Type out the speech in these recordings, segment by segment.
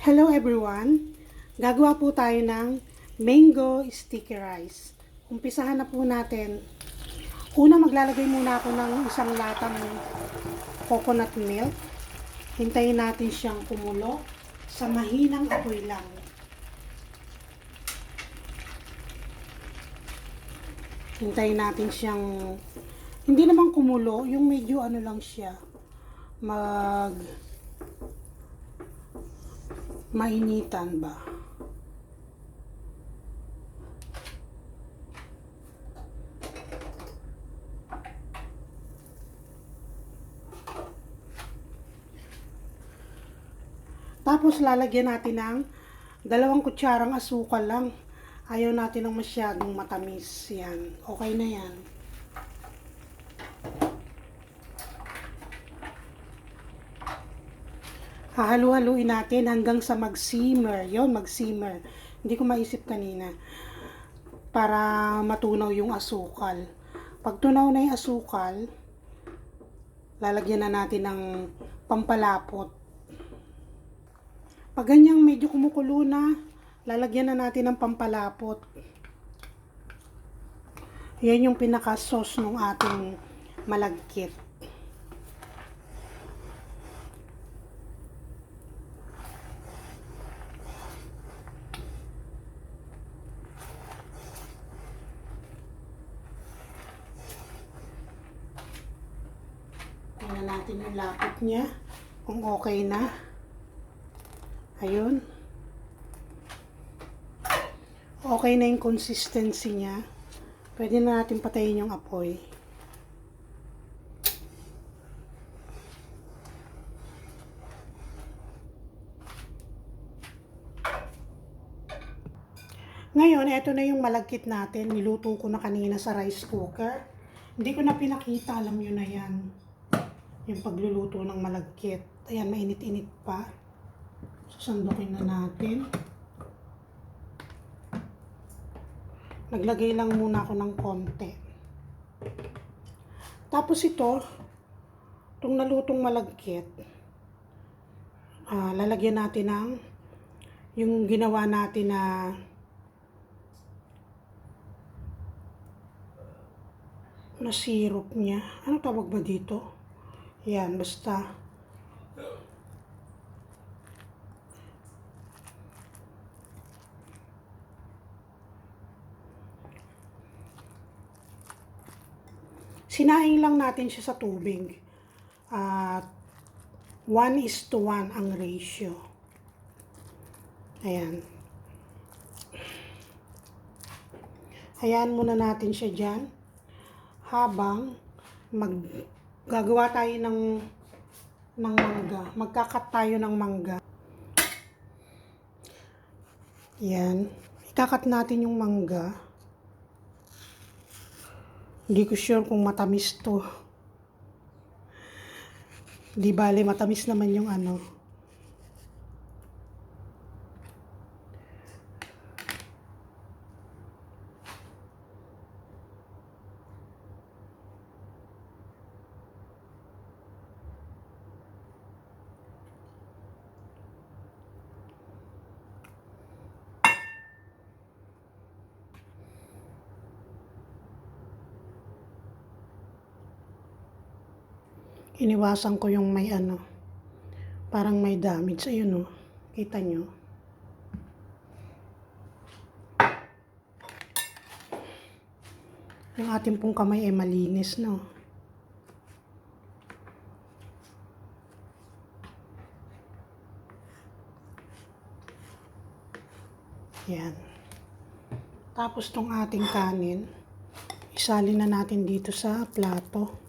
Hello everyone! Gagawa po tayo ng mango sticky rice. Umpisahan na po natin. Una maglalagay muna ako ng isang latang coconut milk. Hintayin natin siyang kumulo sa mahinang apoy lang. Hintayin natin siyang hindi naman kumulo, yung medyo ano lang siya. Mainitan ba? Tapos lalagyan natin ng 2 kutsarang asukal lang. Ayaw natin ng masyadong matamis. Yan. Okay na yan. Hahalu-haluin natin hanggang sa mag-simmer. Yun, mag-simmer. Hindi ko maisip kanina. Para matunaw yung asukal. Pag tunaw na yung asukal, lalagyan na natin ng pampalapot. Pag ganyang medyo kumukulo na, lalagyan na natin ng pampalapot. Yan yung pinaka-sauce ng ating malagkit. Tingnan natin yung lapot niya, kung okay na. Ayun. Okay na yung consistency niya. Pwede na natin patayin yung apoy. Ngayon, eto na yung malagkit natin. Niluto ko na kanina sa rice cooker. Hindi ko na pinakita, alam nyo na yan. Yung pagluluto ng malagkit. Ayan, mainit-init pa. Susandukin na natin. Naglagay lang muna ako ng konti. Tapos itong nalutong malagkit, lalagyan natin ng yung ginawa natin na syrup niya. Ano tawag ba dito? Yan, basta. Sinaing lang natin siya sa tubig. At 1:1 ang ratio. Ayan. Hayaan muna natin siya dyan. Habang gagawa tayo ng mangga. Magkakat tayo ng mangga. Yan. Ikakat natin yung mangga. Hindi ko sure kung matamis to. Di bale, matamis naman yung ano. Iniwasan ko yung may ano, parang may damage. Ayun o, kita nyo. Yung ating pong kamay ay malinis, no? Yan. Tapos tong ating kanin, isalin na natin dito sa plato.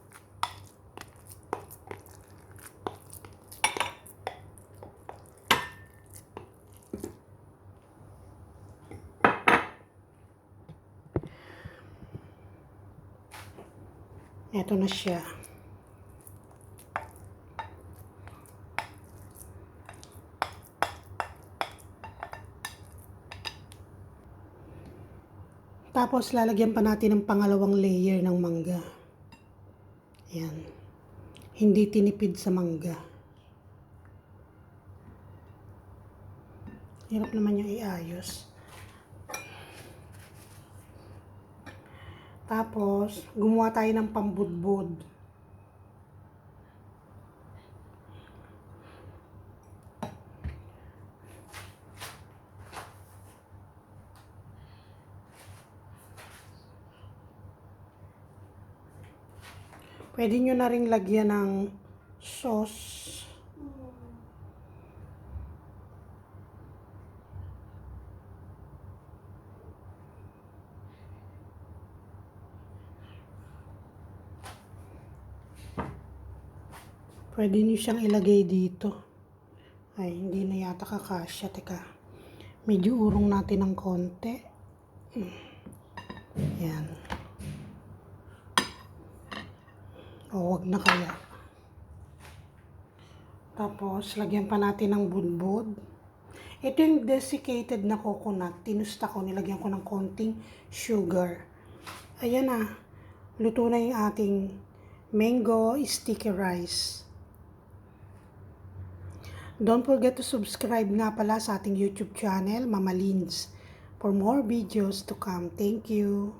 Ito na siya. Tapos lalagyan pa natin ng pangalawang layer ng mangga. Ayan. Hindi tinipid sa mangga. Hirap naman yung iayos. Tapos, gumawa tayo ng pambudbud. Pwede nyo na rin lagyan ng sauce. Pwede nyo siyang ilagay dito. Ay, hindi na yata kakasya. Teka, medyo urong natin ng konti. Yan. O, wag na kaya. Tapos, lagyan pa natin ng budbud. Ito yung desiccated na coconut. Tinusta ko, nilagyan ko ng konting sugar. Ayan na. Luto na yung ating mango sticky rice. Don't forget to subscribe nga pala sa ating YouTube channel, Mama Lins, for more videos to come. Thank you.